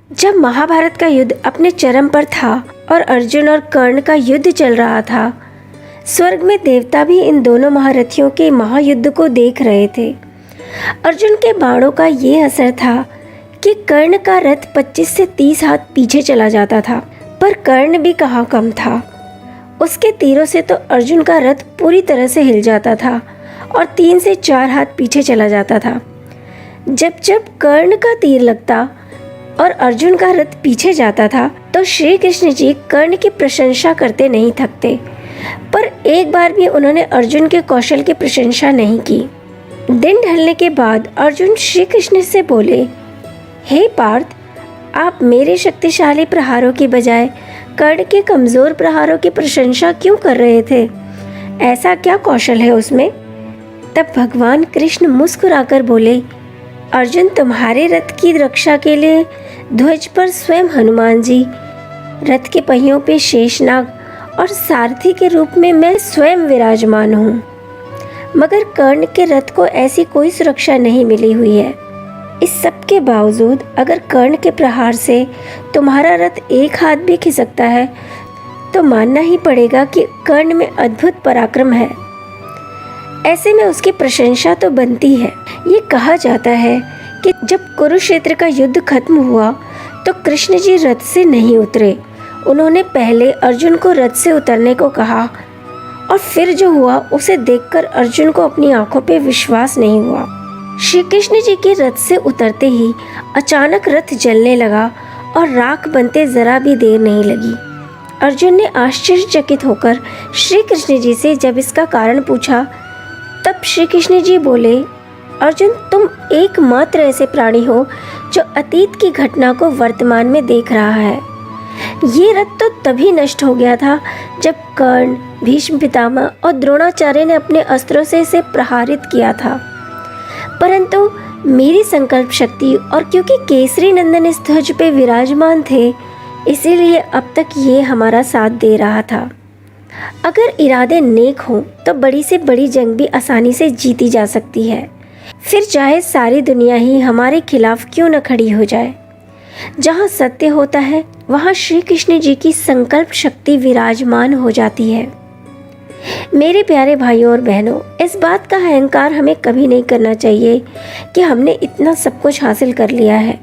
जब महाभारत का युद्ध अपने चरम पर था और अर्जुन और कर्ण का युद्ध चल रहा था, स्वर्ग में देवता भी इन दोनों महारथियों के महायुद्ध को देख रहे थे। अर्जुन के बाणों का ये असर था कि कर्ण का रथ 25 से 30 हाथ पीछे चला जाता था, पर कर्ण भी कहाँ कम था। उसके तीरों से तो अर्जुन का रथ पूरी तरह से हिल जाता था और 3 से 4 हाथ पीछे चला जाता था। जब जब कर्ण का तीर लगता और अर्जुन का रथ पीछे जाता था तो श्री कृष्ण जी कर्ण की प्रशंसा करते नहीं थकते, पर एक बार भी उन्होंने अर्जुन के कौशल की प्रशंसा नहीं की। दिन ढलने के बाद अर्जुन श्री कृष्ण से बोले, हे पार्थ, आप मेरे शक्तिशाली प्रहारों की बजाय कर्ण के कमजोर प्रहारों की प्रशंसा क्यों कर रहे थे? ऐसा क्या कौशल है उसमें? तब भगवान कृष्ण मुस्कुराकर बोले, अर्जुन, तुम्हारे रथ की रक्षा के लिए ध्वज पर स्वयं हनुमान जी, रथ के पहियों पे शेषनाग और सारथी के रूप में मैं स्वयं विराजमान हूँ। मगर कर्ण के रथ को ऐसी कोई सुरक्षा नहीं मिली हुई है। इस सब के बावजूद अगर कर्ण के प्रहार से तुम्हारा रथ एक हाथ भी खिसकता है तो मानना ही पड़ेगा कि कर्ण में अद्भुत पराक्रम है। ऐसे में उसकी प्रशंसा तो बनती है। ये कहा जाता है कि जब कुरुक्षेत्र का युद्ध खत्म हुआ तो कृष्ण जी रथ से नहीं उतरे। उन्होंने पहले अर्जुन को रथ से उतरने को कहा और फिर जो हुआ उसे देखकर अर्जुन को अपनी आंखों पे विश्वास नहीं हुआ। श्री कृष्ण जी के रथ से उतरते ही अचानक रथ जलने लगा और राख बनते जरा भी देर नहीं लगी। अर्जुन ने आश्चर्यचकित होकर श्री कृष्ण जी से जब इसका कारण पूछा, तब श्री कृष्ण जी बोले, अर्जुन, तुम एकमात्र ऐसे प्राणी हो जो अतीत की घटना को वर्तमान में देख रहा है। ये रथ तो तभी नष्ट हो गया था जब कर्ण, भीष्म पितामह और द्रोणाचार्य ने अपने अस्त्रों से इसे प्रहारित किया था, परंतु मेरी संकल्प शक्ति और क्योंकि केसरी नंदन इस ध्वज पे विराजमान थे, इसीलिए अब तक ये हमारा साथ दे रहा था। अगर इरादे नेक हों तो बड़ी से बड़ी जंग भी आसानी से जीती जा सकती है, फिर चाहे सारी दुनिया ही हमारे खिलाफ क्यों न खड़ी हो जाए। जहाँ सत्य होता है वहाँ श्री कृष्ण जी की संकल्प शक्ति विराजमान हो जाती है। मेरे प्यारे भाइयों और बहनों, इस बात का अहंकार हमें कभी नहीं करना चाहिए कि हमने इतना सब कुछ हासिल कर लिया है।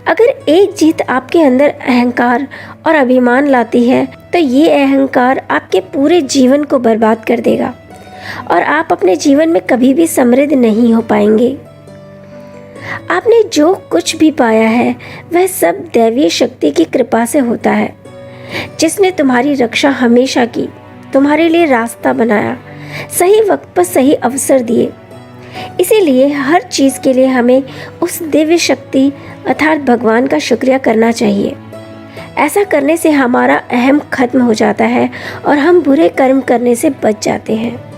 अगर एक जीत आपके अंदर अहंकार और अभिमान लाती है तो ये अहंकार आपके पूरे जीवन को बर्बाद कर देगा और आप अपने जीवन में कभी भी समृद्ध नहीं हो पाएंगे। आपने जो कुछ भी पाया है वह सब दैवीय शक्ति की कृपा से होता है, जिसने तुम्हारी रक्षा हमेशा की, तुम्हारे लिए रास्ता बनाया, सही वक्त पर सही अवसर दिए। इसीलिए हर चीज़ के लिए हमें उस दिव्य शक्ति अर्थात भगवान का शुक्रिया करना चाहिए। ऐसा करने से हमारा अहम खत्म हो जाता है और हम बुरे कर्म करने से बच जाते हैं।